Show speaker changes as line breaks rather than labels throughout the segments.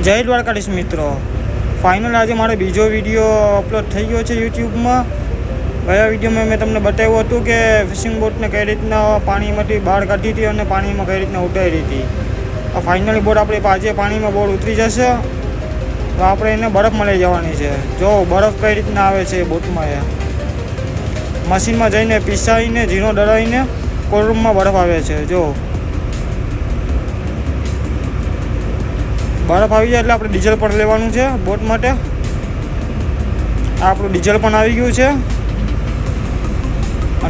જય દ્વારકાધીશ મિત્રો, ફાઇનલ આજે મારો બીજો વિડીયો અપલોડ થઈ ગયો છે યુટ્યુબમાં. ગયા વિડીયોમાં મેં તમને બતાવ્યું હતું કે ફિશિંગ બોટને કઈ રીતના પાણીમાંથી બહાર કાઢી હતી અને પાણીમાં કઈ રીતના ઉતારી હતી. આ ફાઇનલી બોટ આપણી આજે પાણીમાં બોટ ઉતરી જશે તો આપણે એને બરફમાં લઈ જવાની છે. જો બરફ કઈ રીતના આવે છે બોટમાં, એ મશીનમાં જઈને પીસાઈને ઝીણો ડરાવીને કોલરૂમમાં બરફ આવે છે. જો બરફ આવી જાય એટલે આપણે ડીઝલ પણ લેવાનું છે બોટ માટે. આ આપણું ડીઝલ પણ આવી ગયું છે.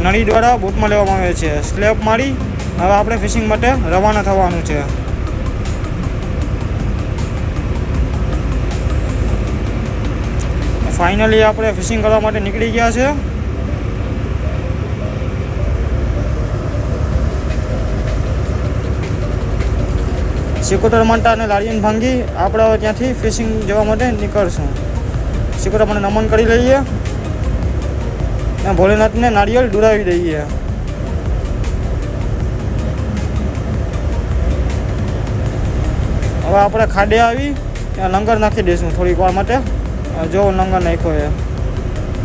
નળી દ્વારા બોટમાં લેવામાં આવે છે. સ્લેબ મારી હવે આપણે ફિશિંગ માટે રવાના થવાનું છે. ફાઇનલી આપણે ફિશિંગ કરવા માટે નીકળી ગયા છે. સિકોતર મંટા અને લારીયન ભાંગી આપણે હવે ત્યાંથી ફિશિંગ જવા માટે નીકળશું. સિકોતર મને નમન કરી લઈએ અને ભોલેનાથને નારિયેળ ડુરાવી દઈએ. હવે આપણે ખાડે આવી ત્યાં લંગર નાખી દઈશું થોડીક વાર માટે. જો લંગર નાખ્યો એ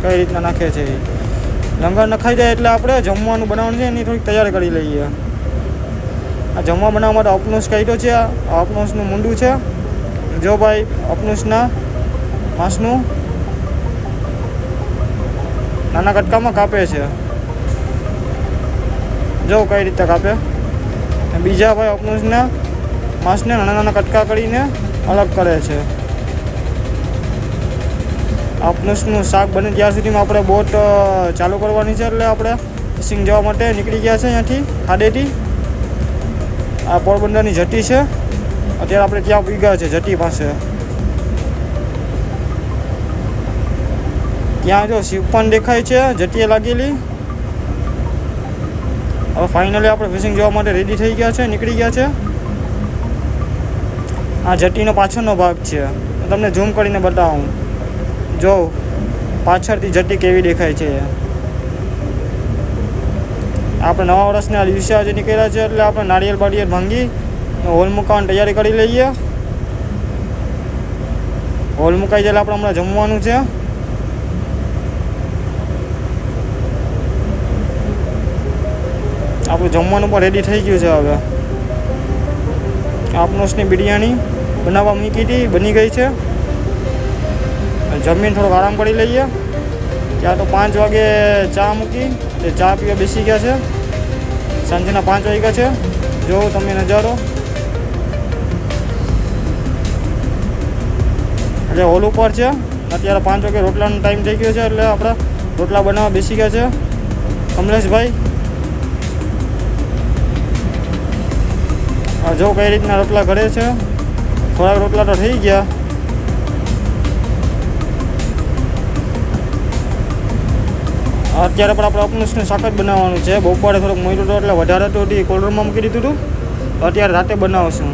કઈ રીતના નાખે છે. લંગર નખાઈ જાય એટલે આપણે જમવાનું બનાવવાનું છે એની થોડીક તૈયારી કરી લઈએ. આ જમવા બનાવવા માટે અપનુસ કાઢ્યો છે. આ અપનુસનું મૂંડું છે. જો ભાઈ અપનુસના માંસનું નાના કટકામાં કાપે છે. જો કઈ રીતે કાપે. બીજા ભાઈ અપનુસના માંસને નાના નાના કટકા કરીને અલગ કરે છે. અપનુસનું શાક બને ત્યાં સુધીમાં આપણે બોટ ચાલુ કરવાની છે. એટલે આપણે ફિશિંગ જવા માટે નીકળી ગયા છે અહીંયાથી ખાડેથી. આ પોરબંદરની જટી છે. અત્યારે આપણે ત્યાં પહોંચ્યા છે જટી પાસે. ત્યાં જો શિપ પણ દેખાય છે જટીએ લાગેલી. હવે ફાઇનલી આપણે ફિશિંગ જવા માટે રેડી થઈ ગયા છે, નીકળી ગયા છે. આ જટીનો પાછળનો ભાગ છે. હું તમને ઝૂમ કરીને બતાવું. જો પાછળથી જટી કેવી દેખાય છે. આપણે નવા વર્ષના દિવસે આજે નીકળ્યા છે એટલે આપણે નારિયેળ બારિયેળ ભાંગી હોલ મૂકવાની તૈયારી કરી લઈએ. હોલ મુકાઈ જાય આપણે હમણાં જમવાનું છે. આપણું જમવાનું પણ રેડી થઈ ગયું છે. હવે આપનોસની બિરયાની બનાવવા મૂકી હતી, બની ગઈ છે. જમીન થોડોક આરામ કરી લઈએ. ત્યાં તો 5 વાગે ચા મૂકી એટલે ચા પીવા બેસી ગયા છે. સાંજના 5 વાગ્યા છે. જો તમે નજારો. એટલે હોલ ઉપર છે. અત્યારે 5 વાગે રોટલાનો ટાઈમ થઈ ગયો છે એટલે આપણે રોટલા બનાવવા બેસી ગયા છે કમલેશભાઈ. જો કઈ રીતના રોટલા ઘરે છે. થોડાક રોટલા તો થઈ ગયા. અત્યારે પણ આપણે અપનુસનું શાક જ બનાવવાનું છે. બપોરે થોડુંક મોડું હતું એટલે વધારે હતું કોલ્ડરૂમમાં મૂકી દીધું હતું. અત્યારે રાતે બનાવશું.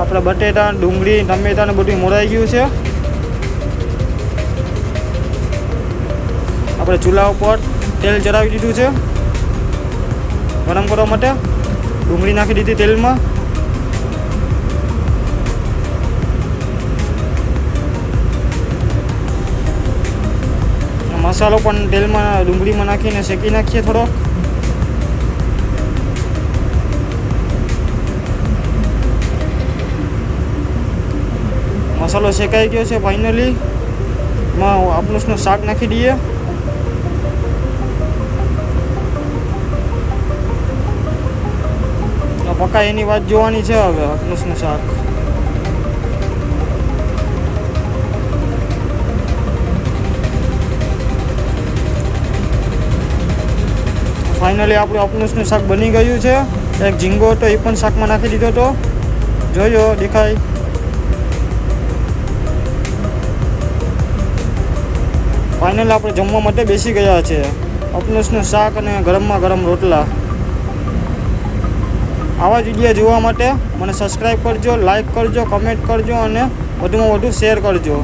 આપણે બટેટા, ડુંગળી, ટમેટા ને બધું મોરાઈ ગયું છે. આપણે ચૂલા ઉપર તેલ ચડાવી દીધું છે ગરમ કરવા માટે. ડુંગળી નાખી દીધી તેલમાં. મસાલો પણ તેલમાં ડુંગળીમાં નાખીને શેકી નાખીએ થોડોક. મસાલો શેકાઈ ગયો છે ફાઇનલી. એમાં અપનુસનું શાક નાખી દઈએ. પકાય એની વાત જોવાની છે હવે અપનુસનું શાક. ફાઇનલી આપણું અપનુસનું શાક બની ગયું છે. એક ઝીંગો હતો એ પણ શાકમાં નાખી દીધો હતો. જોયો દેખાય. ફાઇનલી આપણે જમવા માટે બેસી ગયા છે. અપનુસનું શાક અને ગરમમાં ગરમ રોટલા. આવા જ વિડીયો જોવા માટે મને સબસ્ક્રાઈબ કરજો, લાઈક કરજો, કમેન્ટ કરજો અને વધુમાં વધુ શેર કરજો.